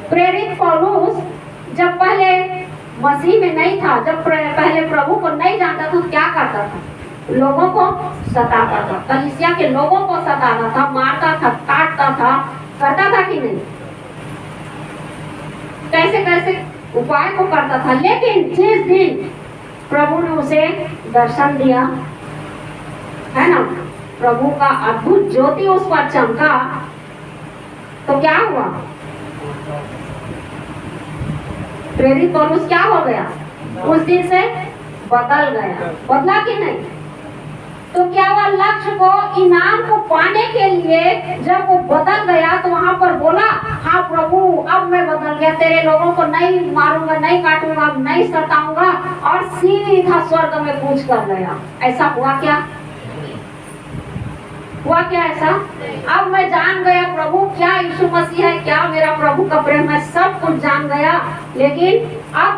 प्रेरित पौलुस जब पहले मसीह में नहीं था, जब पहले प्रभु को नहीं जानता था, क्या करता था? लोगों को सताता था, कलीसिया के लोगों को सताता था, मारता था, काटता था, करता था कि नहीं? कैसे कैसे उपाय को करता था। लेकिन जिस दिन प्रभु ने उसे दर्शन दिया, है ना, प्रभु का अद्भुत ज्योति उस पर चमका, तो क्या हुआ? प्रेरित पौलुस क्या हो गया? उस दिन से बदल गया। बदला कि नहीं? तो क्या हुआ? लक्ष्य को, इनाम को पाने के लिए जब वो बदल गया तो वहां पर बोला, हाँ प्रभु अब मैं बदल गया, तेरे लोगों को नहीं मारूंगा, नहीं काटूंगा, नहीं सताऊंगा, और सीधा स्वर्ग में कूच कर गया। ऐसा हुआ क्या? हुआ क्या ऐसा? अब मैं जान गया प्रभु क्या यीशु मसीह है, क्या मेरा प्रभु का प्रेम है, सब कुछ जान गया, लेकिन अब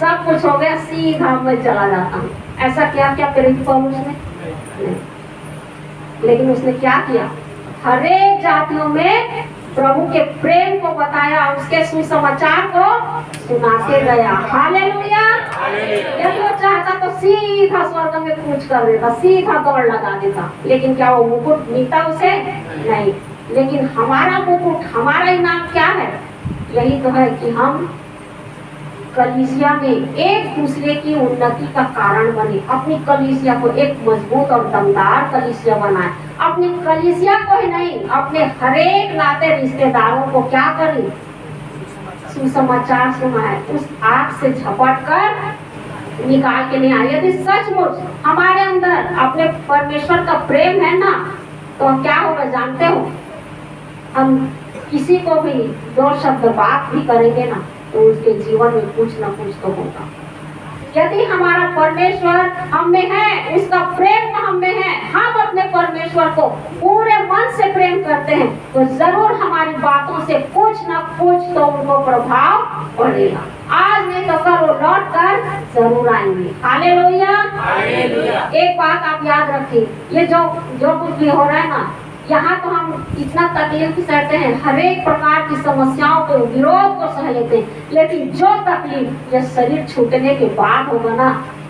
सब कुछ हो गया, सीधा मैं चला जाता हूँ। ऐसा क्या क्या प्रेरित पौलुस ने? लेकिन उसने क्या किया? हर एक जातियों में प्रभु के प्रेम को बताया, उसके सुसमाचार को सुनाते गया। हालेलुया। यदि वो चाहता तो सीधा स्वर्ग में कूच कर देता, सीधा दौड़ लगा देता, लेकिन क्या वो मुकुट मिलता उसे? नहीं। लेकिन हमारा मुकुट, हमारा इनाम क्या है? यही तो है कि हम कलीसिया में एक दूसरे की उन्नति का कारण बने, अपनी कलीसिया को एक मजबूत और दमदार कलीसिया बनाए, अपनी कलीसिया को ही नहीं, अपने हरेक नाते रिश्तेदारों को क्या करें? सुसमाचार सुनाए, उस आग से झपट कर निकाल के नहीं आए। यदि सचमुच हमारे अंदर अपने परमेश्वर का प्रेम है ना, तो क्या होगा जानते हो? हम किसी को भी दो शब्द बात भी करेंगे ना, तो उसके जीवन में कुछ ना कुछ तो होगा। यदि हमारा परमेश्वर हम में है, उसका प्रेम हम में है, हम अपने परमेश्वर को पूरे मन से प्रेम करते हैं, तो जरूर हमारी बातों से कुछ ना कुछ तो उनको प्रभाव पड़ेगा। आज नहीं तो कल वो लौट कर जरूर आएंगे। हालेलुया। एक बात आप याद रखिए, ये जो कुछ भी हो रहा है ना, यहाँ तो हम इतना तकलीफ सहते हैं, हर एक प्रकार की समस्याओं को, विरोध को सह लेते हैं, लेकिन जो तकलीफ ये शरीर छूटने के बाद होगा ना,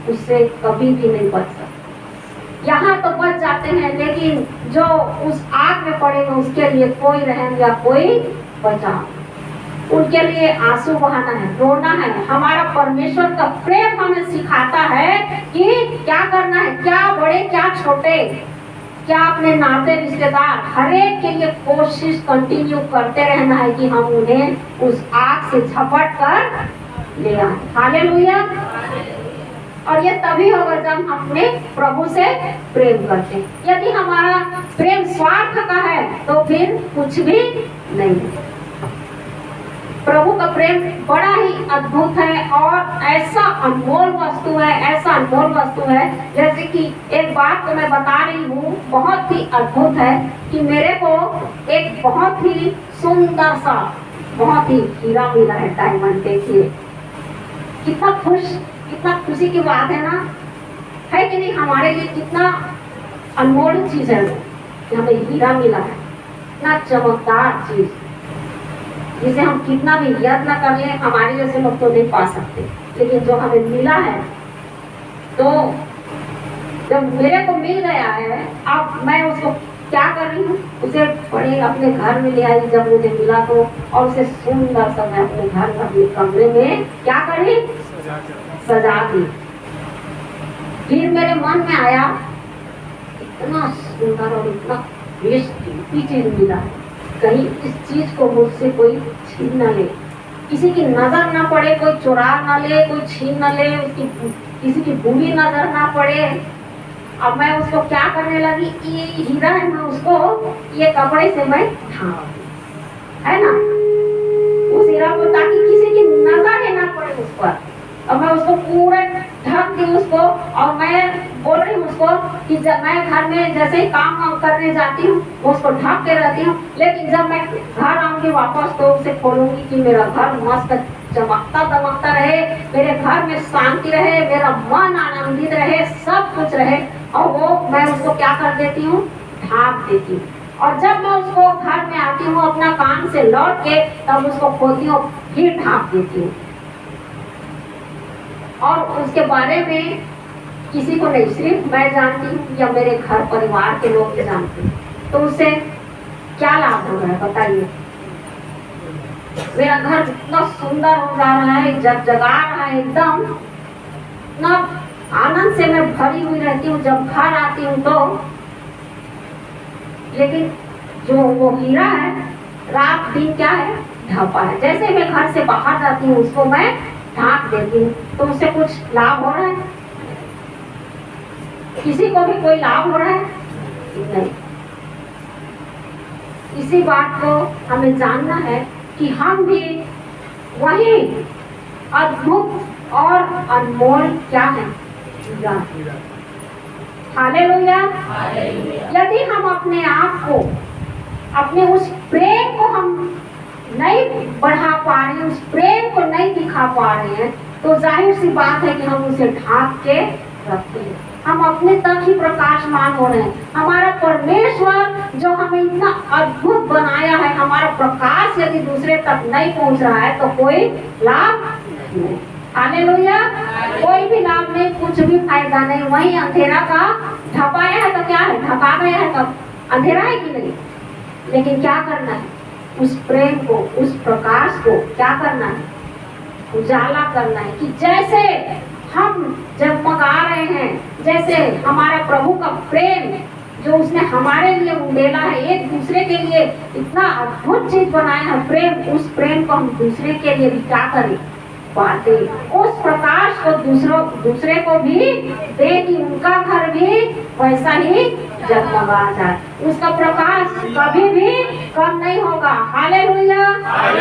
उससे कभी भी नहीं बच सकते। यहाँ तो बच जाते हैं, लेकिन जो उस आग में पड़ेगा उसके लिए कोई रहम या कोई बचाव, उनके लिए आंसू बहाना है, रोना है। हमारा परमेश्वर का प्रेम हमें सिखाता है कि क्या करना है, क्या बड़े क्या छोटे, क्या अपने नाते रिश्तेदार हर एक के लिए कोशिश कंटिन्यू करते रहना है कि हम उन्हें उस आग से झपट कर ले आए। हालेलुया। और ये तभी होगा जब हम अपने प्रभु से प्रेम करते हैं। यदि हमारा प्रेम स्वार्थ का है तो फिर कुछ भी नहीं। प्रभु का प्रेम बड़ा ही अद्भुत है और ऐसा अनमोल वस्तु है, ऐसा अनमोल वस्तु है। जैसे कि एक बात तो मैं बता रही हूँ, बहुत ही अद्भुत है कि मेरे को एक बहुत ही सुंदर सा, बहुत ही हीरा मिला है, डायमंड। देखिए कितना खुशी की बात है ना, है कि नहीं? हमारे लिए कितना अनमोल चीज है कि हमें हीरा मिला है, इतना चमकदार चीज जिसे हम कितना भी यत्न कर ले, हमारे जैसे लोग तो नहीं पा सकते, लेकिन जो हमें मिला है, तो जब मेरे को मिल गया है, अब मैं उसको क्या कर रही हूँ? उसे बड़े अपने घर में ले आई जब मुझे मिला तो, और उसे सुंदर सा मैं अपने घर में, अपने कमरे में क्या करी? सजा दी। फिर मेरे मन में आया, इतना सुंदर और इतना बेस्ट चीज मिला है, कहीं इस चीज को मुझसे कोई छीन न ले, किसी की नजर ना पड़े, कोई चुरा ना ले, कोई छीन न ले, उसकी किसी की बुरी नजर ना पड़े। अब मैं उसको क्या करने लगी, ये हीरा है ना, उसको ये कपड़े से मैं ढांक, है ना, उस हीरा को, ताकि किसी की नजर ही ना पड़े उस पर। और मैं उसको पूरा ढक दी उसको, और मैं बोल रही हूँ उसको कि जब मैं घर में जैसे ही काम करने जाती हूँ उसको ढक के रहती हूँ, लेकिन जब मैं घर आऊंगी वापस तो उसे खोलूंगी कि मेरा घर मस्त चमकता दमकता रहे, मेरे घर में शांति रहे, मेरा मन आनंदित रहे, सब कुछ रहे। और वो मैं उसको क्या कर देती हूँ? ढाक देती हूँ। और जब मैं उसको घर में आती हूँ अपना काम से लौट के, तब उसको खोलती हूँ, फिर ढाँप देती हूँ। और उसके बारे में किसी को नहीं, सिर्फ मैं जानती हूँ या मेरे घर परिवार के लोग भी जानते हैं। तो उससे क्या लाभ हो रहा है बताइए? मेरा घर इतना सुंदर हो जा रहा है, जगजगा रहा है एकदम, इतना आनंद से मैं भरी हुई रहती हूँ जब घर आती हूँ तो। लेकिन जो वो हीरा है, रात दिन क्या है, ढापा है। जैसे मैं घर से बाहर जाती हूँ उसको मैं ढाँप देती हूँ। तो उससे कुछ लाभ हो रहा है? किसी को भी कोई लाभ हो रहा है? नहीं। इसी बात को हमें जानना है कि हम भी वही अद्भुत और अनमोल क्या है, हालेलुया। यदि हम अपने आप को, अपने उस प्रेम को हम नहीं बढ़ा पा रहे हैं, उस प्रेम को नहीं दिखा पा रहे हैं, तो जाहिर सी बात है कि हम उसे ढांक के रखते हैं। हम अपने तक ही प्रकाशमान हो रहे हैं। हमारा परमेश्वर जो हमें इतना अद्भुत बनाया है, हमारा प्रकाश यदि दूसरे तक नहीं पहुंच रहा है तो कोई लाभ नहीं। हालेलुया। कोई भी लाभ नहीं, कुछ भी फायदा नहीं। वही अंधेरा का ढपाया है तो क्या है, ढका गया है तो अंधेरा है कि नहीं। लेकिन क्या करना है, उस प्रेम को, उस प्रकाश को क्या करना है, उजाला करना है। कि जैसे हम जगमगा रहे हैं, जैसे हमारा प्रभु का प्रेम जो उसने हमारे लिए उंडेला है, एक दूसरे के लिए इतना अद्भुत चीज बनाया है प्रेम, उस प्रेम को हम दूसरे के लिए भी क्या करें, बांटे। उस प्रकाश को दूसरे को भी दे कि उनका घर भी वैसा ही जगमगा जाए। उसका प्रकाश कभी भी कम नहीं होगा। हालेलुया।